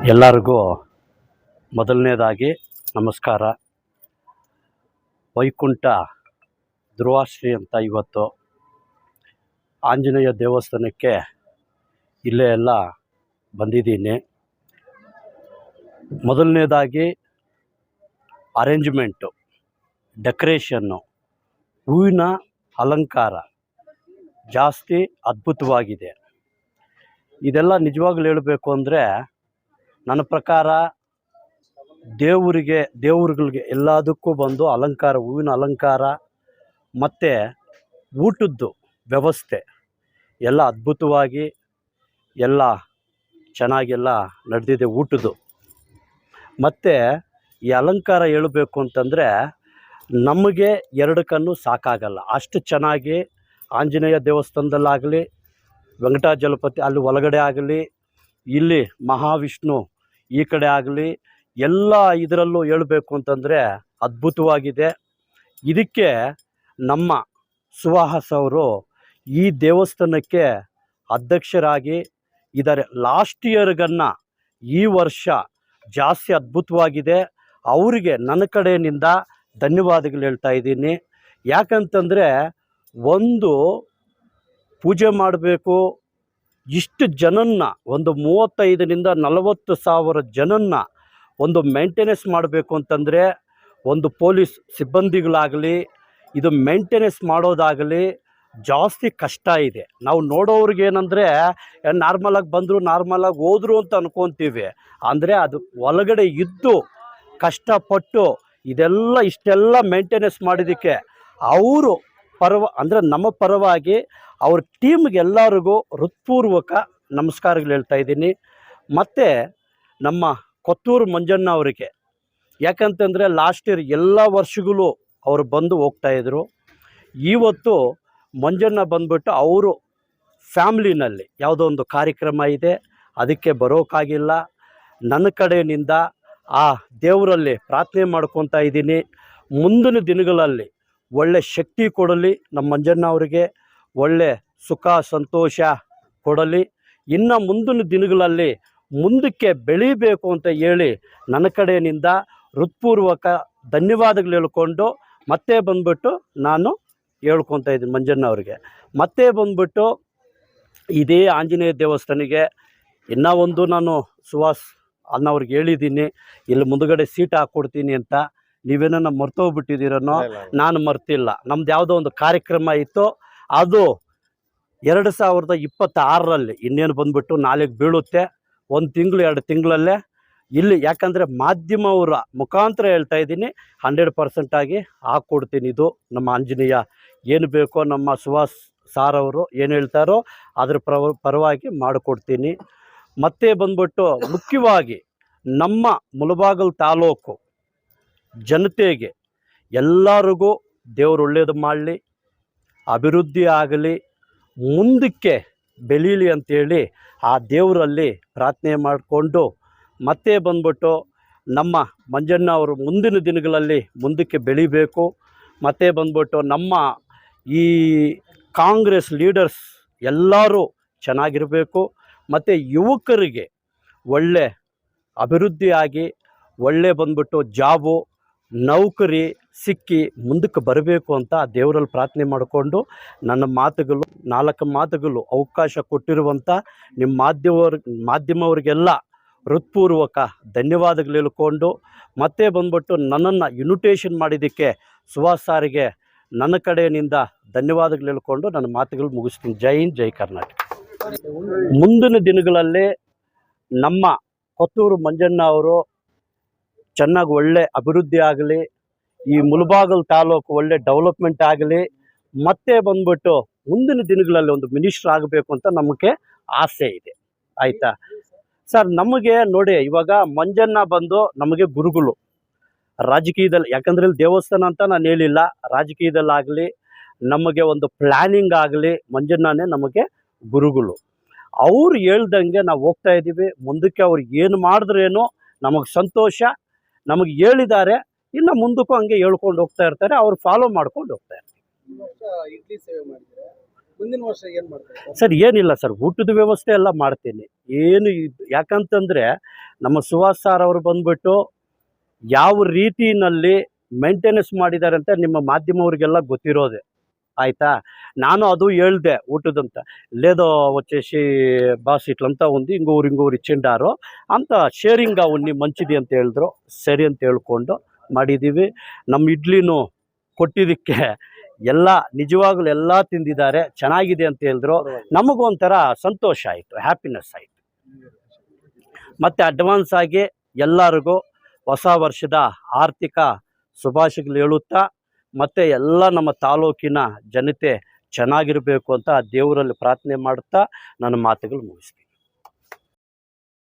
ಎಲ್ಲರಿಗೂ ಮೊದಲನೇದಾಗಿ ನಮಸ್ಕಾರ. ವೈಕುಂಠ ಧ್ರುವಾಶ್ರೀ ಅಂತ ಇವತ್ತು ಆಂಜನೇಯ ದೇವಸ್ಥಾನಕ್ಕೆ ಇಲ್ಲೇ ಎಲ್ಲ ಬಂದಿದ್ದೀನಿ. ಮೊದಲನೇದಾಗಿ ಅರೇಂಜ್ಮೆಂಟು, ಡೆಕೋರೇಷನ್ನು, ಹೂವಿನ ಅಲಂಕಾರ ಜಾಸ್ತಿ ಅದ್ಭುತವಾಗಿದೆ. ಇದೆಲ್ಲ ನಿಜವಾಗ್ಲೂ ಹೇಳಬೇಕು ಅಂದರೆ ನನ್ನ ಪ್ರಕಾರ ದೇವ್ರುಗಳಿಗೆ ಎಲ್ಲದಕ್ಕೂ ಬಂದು ಅಲಂಕಾರ, ಹೂವಿನ ಅಲಂಕಾರ ಮತ್ತು ಊಟದ್ದು ವ್ಯವಸ್ಥೆ ಎಲ್ಲ ಅದ್ಭುತವಾಗಿ ಎಲ್ಲ ಚೆನ್ನಾಗೆಲ್ಲ ನಡೆದಿದೆ ಊಟದ್ದು. ಮತ್ತು ಈ ಅಲಂಕಾರ ಹೇಳಬೇಕು ಅಂತಂದರೆ ನಮಗೆ ಎರಡು ಕಣ್ಣು ಸಾಕಾಗಲ್ಲ, ಅಷ್ಟು ಚೆನ್ನಾಗಿ ಆಂಜನೇಯ ದೇವಸ್ಥಾನದಲ್ಲಾಗಲಿ, ವೆಂಕಟಾಚಲಪತಿ ಅಲ್ಲಿ ಒಳಗಡೆ ಆಗಲಿ, ಇಲ್ಲಿ ಮಹಾವಿಷ್ಣು ಈ ಕಡೆ ಆಗಲಿ, ಎಲ್ಲ ಇದರಲ್ಲೂ ಹೇಳಬೇಕು ಅಂತಂದರೆ ಅದ್ಭುತವಾಗಿದೆ. ಇದಕ್ಕೆ ನಮ್ಮ ಸುಹಾಸ್ ಅವರು ಈ ದೇವಸ್ಥಾನಕ್ಕೆ ಅಧ್ಯಕ್ಷರಾಗಿ ಇದ್ದಾರೆ. ಲಾಸ್ಟ್ ಇಯರ್ಗನ್ನ ಈ ವರ್ಷ ಜಾಸ್ತಿ ಅದ್ಭುತವಾಗಿದೆ. ಅವರಿಗೆ ನನ್ನ ಕಡೆಯಿಂದ ಧನ್ಯವಾದಗಳು ಹೇಳ್ತಾ ಇದ್ದೀನಿ. ಯಾಕಂತಂದರೆ ಒಂದು ಪೂಜೆ ಮಾಡಬೇಕು, ಇಷ್ಟು ಜನನ್ನ, ಒಂದು 35,000-40,000 ಜನನ್ನ ಒಂದು ಮೇಂಟೆನೆನ್ಸ್ ಮಾಡಬೇಕು ಅಂತಂದರೆ, ಒಂದು ಪೊಲೀಸ್ ಸಿಬ್ಬಂದಿಗಳಾಗಲಿ ಇದು ಮೇಂಟೆನೆನ್ಸ್ ಮಾಡೋದಾಗಲಿ ಜಾಸ್ತಿ ಕಷ್ಟ ಇದೆ. ನಾವು ನೋಡೋವ್ರಿಗೆ ಏನಂದರೆ ನಾರ್ಮಲಾಗಿ ಬಂದರು, ನಾರ್ಮಲಾಗಿ ಹೋದ್ರು ಅಂತ ಅನ್ಕೊತೀವಿ. ಅಂದರೆ ಅದು ಒಳಗಡೆ ಇದ್ದು ಕಷ್ಟಪಟ್ಟು ಇಷ್ಟೆಲ್ಲ ಮೇಂಟೆನೆನ್ಸ್ ಮಾಡಿದ್ದಕ್ಕೆ ಅವರು ಅಂದರೆ ನಮ್ಮ ಪರವಾಗಿ ಅವ್ರ ಟೀಮ್ಗೆ ಎಲ್ಲರಿಗೂ ಹೃತ್ಪೂರ್ವಕ ನಮಸ್ಕಾರಗಳು ಹೇಳ್ತಾ ಇದ್ದೀನಿ. ಮತ್ತು ನಮ್ಮ ಕೊತ್ತೂರು ಮಂಜಣ್ಣ ಅವರಿಗೆ, ಯಾಕಂತಂದರೆ ಲಾಸ್ಟ್ ಇಯರ್ ಎಲ್ಲ ವರ್ಷಗಳು ಅವರು ಬಂದು ಹೋಗ್ತಾಯಿದ್ರು. ಇವತ್ತು ಮಂಜಣ್ಣ ಬಂದ್ಬಿಟ್ಟು ಅವರು ಫ್ಯಾಮ್ಲಿನಲ್ಲಿ ಯಾವುದೋ ಒಂದು ಕಾರ್ಯಕ್ರಮ ಇದೆ, ಅದಕ್ಕೆ ಬರೋಕ್ಕಾಗಿಲ್ಲ. ನನ್ನ ಕಡೆಯಿಂದ ಆ ದೇವರಲ್ಲಿ ಪ್ರಾರ್ಥನೆ ಮಾಡ್ಕೊತಾ ಇದ್ದೀನಿ, ಮುಂದಿನ ದಿನಗಳಲ್ಲಿ ಒಳ್ಳೆ ಶಕ್ತಿ ಕೊಡಲಿ, ನಮ್ಮ ಮಂಜಣ್ಣ ಅವರಿಗೆ ಒಳ್ಳೆ ಸುಖ ಸಂತೋಷ ಕೊಡಲಿ. ಇನ್ನು ಮುಂದಿನ ದಿನಗಳಲ್ಲಿ ಮುಂದಕ್ಕೆ ಬೆಳೀಬೇಕು ಅಂತ ಹೇಳಿ ನನ್ನ ಕಡೆಯಿಂದ ಹೃತ್ಪೂರ್ವಕ ಧನ್ಯವಾದಗಳು ಹೇಳ್ಕೊಂಡು ಮತ್ತೆ ಬಂದ್ಬಿಟ್ಟು ನಾನು ಹೇಳ್ಕೊತಾ ಇದ್ದೀನಿ ಮಂಜಣ್ಣ ಅವರಿಗೆ. ಮತ್ತೆ ಬಂದ್ಬಿಟ್ಟು ಇದೇ ಆಂಜನೇಯ ದೇವಸ್ಥಾನಿಗೆ ಇನ್ನೂ ಒಂದು ನಾನು ಸುಹಾಸ್ ಅನ್ನೋವ್ರಿಗೆ ಹೇಳಿದ್ದೀನಿ, ಇಲ್ಲಿ ಮುಂದುಗಡೆ ಸೀಟ್ ಹಾಕ್ಕೊಡ್ತೀನಿ ಅಂತ. ನೀವೇನೋ ಮರ್ತೋಗ್ಬಿಟ್ಟಿದ್ದೀರನೋ? ನಾನು ಮರ್ತಿಲ್ಲ. ನಮ್ದು ಯಾವುದೋ ಒಂದು ಕಾರ್ಯಕ್ರಮ ಇತ್ತು, ಅದು 2026ರಲ್ಲಿ ಇನ್ನೇನು ಬಂದ್ಬಿಟ್ಟು ನಾಳೆಗೆ ಬೀಳುತ್ತೆ. 1 ತಿಂಗಳು 2 ತಿಂಗಳಲ್ಲೇ ಇಲ್ಲಿ, ಯಾಕಂದರೆ ಮಾಧ್ಯಮವರ ಮುಖಾಂತರ ಹೇಳ್ತಾ ಇದ್ದೀನಿ, 100% ಆಗಿ ಹಾಕ್ಕೊಡ್ತೀನಿ. ಇದು ನಮ್ಮ ಆಂಜನೇಯ ಏನು ಬೇಕೋ ನಮ್ಮ ಸುಹಾಸ್ ಸಾರ್ ಅವರು ಏನು ಹೇಳ್ತಾರೋ ಅದ್ರ ಪರವಾಗಿ ಮಾಡಿಕೊಡ್ತೀನಿ. ಮತ್ತೆ ಬಂದ್ಬಿಟ್ಟು ಮುಖ್ಯವಾಗಿ ನಮ್ಮ ಮುಳಬಾಗಿಲು ತಾಲೂಕು ಜನತೆಗೆ ಎಲ್ಲರಿಗೂ ದೇವರು ಒಳ್ಳೇದು ಮಾಡಲಿ, ಅಭಿವೃದ್ಧಿ ಆಗಲಿ, ಮುಂದಕ್ಕೆ ಬೆಳೀಲಿ ಅಂಥೇಳಿ ಆ ದೇವರಲ್ಲಿ ಪ್ರಾರ್ಥನೆ ಮಾಡಿಕೊಂಡು, ಮತ್ತೆ ಬಂದ್ಬಿಟ್ಟು ನಮ್ಮ ಮಂಜಣ್ಣ ಅವರು ಮುಂದಿನ ದಿನಗಳಲ್ಲಿ ಮುಂದಕ್ಕೆ ಬೆಳಿಬೇಕು. ಮತ್ತೆ ಬಂದ್ಬಿಟ್ಟು ನಮ್ಮ ಈ ಕಾಂಗ್ರೆಸ್ ಲೀಡರ್ಸ್ ಎಲ್ಲರೂ ಚೆನ್ನಾಗಿರಬೇಕು. ಮತ್ತು ಯುವಕರಿಗೆ ಒಳ್ಳೆ ಅಭಿವೃದ್ಧಿ ಆಗಿ ಒಳ್ಳೆ ಬಂದ್ಬಿಟ್ಟು ಜಾಬು ನೌಕರಿ ಸಿಕ್ಕಿ ಮುಂದಕ್ಕೆ ಬರಬೇಕು ಅಂತ ದೇವರಲ್ಲಿ ಪ್ರಾರ್ಥನೆ ಮಾಡಿಕೊಂಡು ನನ್ನ ಮಾತುಗಳು 4 ಮಾತುಗಳು ಅವಕಾಶ ಕೊಟ್ಟಿರುವಂಥ ನಿಮ್ಮ ಮಾಧ್ಯಮವ್ರಿಗೆಲ್ಲ ಹೃತ್ಪೂರ್ವಕ ಧನ್ಯವಾದಗಳು ಹೇಳ್ಕೊಂಡು, ಮತ್ತೆ ಬಂದ್ಬಿಟ್ಟು ನನ್ನನ್ನು ಇನ್ವಿಟೇಷನ್ ಮಾಡಿದ್ದಕ್ಕೆ ಸುಹಾಸ್ ಸಾರಿಗೆ ನನ್ನ ಕಡೆಯಿಂದ ಧನ್ಯವಾದಗಳು ಹೇಳ್ಕೊಂಡು ನನ್ನ ಮಾತುಗಳು ಮುಗಿಸ್ತೀನಿ. ಜೈ ಹಿಂದ್, ಜೈ ಕರ್ನಾಟಕ. ಮುಂದಿನ ದಿನಗಳಲ್ಲಿ ನಮ್ಮ ಕೊತ್ತೂರು ಮಂಜಣ್ಣ ಅವರು ಚೆನ್ನಾಗಿ ಒಳ್ಳೆ ಅಭಿವೃದ್ಧಿ ಆಗಲಿ, ಈ ಮುಳಬಾಗಿಲು ತಾಲೂಕು ಒಳ್ಳೆ ಡೆವಲಪ್ಮೆಂಟ್ ಆಗಲಿ, ಮತ್ತೆ ಬಂದ್ಬಿಟ್ಟು ಮುಂದಿನ ದಿನಗಳಲ್ಲಿ ಒಂದು ಮಿನಿಸ್ಟರ್ ಆಗಬೇಕು ಅಂತ ನಮಗೆ ಆಸೆ ಇದೆ. ಆಯಿತಾ ಸರ್? ನಮಗೆ ನೋಡಿ, ಇವಾಗ ಮಂಜಣ್ಣ ಬಂದು ನಮಗೆ ಗುರುಗಳು ರಾಜಕೀಯದಲ್ಲಿ. ಯಾಕಂದರೆ ಇಲ್ಲಿ ದೇವಸ್ಥಾನ ಅಂತ ನಾನು ಹೇಳಿಲ್ಲ, ರಾಜಕೀಯದಲ್ಲಾಗಲಿ ನಮಗೆ ಒಂದು ಪ್ಲ್ಯಾನಿಂಗ್ ಆಗಲಿ ಮಂಜಣ್ಣನೇ ನಮಗೆ ಗುರುಗಳು. ಅವ್ರು ಹೇಳ್ದಂಗೆ ನಾವು ಹೋಗ್ತಾ ಇದ್ದೀವಿ. ಮುಂದಕ್ಕೆ ಅವ್ರು ಏನು ಮಾಡಿದ್ರೇನೋ ನಮಗೆ ಸಂತೋಷ. ನಮಗೆ ಹೇಳಿದ್ದಾರೆ, ಇನ್ನು ಮುಂದಕ್ಕೂ ಹಂಗೆ ಹೇಳ್ಕೊಂಡು ಹೋಗ್ತಾ ಇರ್ತಾರೆ, ಅವ್ರು ಫಾಲೋ ಮಾಡ್ಕೊಂಡು ಹೋಗ್ತಾ ಇರ್ತಾರೆ. ಇಡ್ಲಿ ಸೇವೆ ಮಾಡಿದ್ರೆ ಮುಂದಿನ ವರ್ಷ ಏನು ಮಾಡ್ತಾರೆ ಸರ್? ಏನಿಲ್ಲ ಸರ್, ಊಟದ ವ್ಯವಸ್ಥೆ ಎಲ್ಲ ಮಾಡ್ತೀನಿ. ಏನು ಯಾಕಂತಂದರೆ ನಮ್ಮ ಸುಹಾಸ್ ಸಾರ್ ಅವರು ಬಂದ್ಬಿಟ್ಟು ಯಾವ ರೀತಿಯಲ್ಲಿ ಮೇಂಟೆನೆನ್ಸ್ ಮಾಡಿದ್ದಾರೆ ಅಂತ ನಿಮ್ಮ ಮಾಧ್ಯಮವ್ರಿಗೆಲ್ಲ ಗೊತ್ತಿರೋದೆ ఆయితా ನಾನು ಅದು ಹೇಳ್ದೆ ఊటదంత లేదో వచ్చేసి బాస్ ఇట్లంతా ఉంది ఇంకొకరు ఇచ్చిండారు ಅಂತ ಶೇರಿಂಗ್ ಅವನ್ನಿ ಮಂಚಿದಿ ಅಂತ ಹೇಳಿದ್ರು. ಸರಿ ಅಂತ ಹೇಳ್ಕೊಂಡು ಮಾಡಿದ್ದೀವಿ. ನಮ್ಮ ಇಡ್ಲಿನೂ ಕೊಟ್ಟಿದ್ದಕ್ಕೆ ಎಲ್ಲ ನಿಜವಾಗ್ಲೂ ಎಲ್ಲ ತಿಂದಿದ್ದಾರೆ, ಚೆನ್ನಾಗಿದೆ ಅಂತ ಹೇಳಿದ್ರು. ನಮಗೂ ಒಂಥರ ಸಂತೋಷ ಆಯಿತು, ಹ್ಯಾಪಿನೆಸ್ ಆಯಿತು. ಮತ್ತು ಅಡ್ವಾನ್ಸ್ ಆಗಿ ಎಲ್ಲರಿಗೂ ಹೊಸ ವರ್ಷದ ಆರ್ಥಿಕ ಶುಭಾಶಯಗಳು ಹೇಳುತ್ತಾ ಮತ್ತು ಎಲ್ಲ ನಮ್ಮ ತಾಲೂಕಿನ ಜನತೆ ಚೆನ್ನಾಗಿರಬೇಕು ಅಂತ ದೇವರಲ್ಲಿ ಪ್ರಾರ್ಥನೆ ಮಾಡುತ್ತಾ ನನ್ನ ಮಾತುಗಳು ಮುಗಿಸ್ತೀನಿ.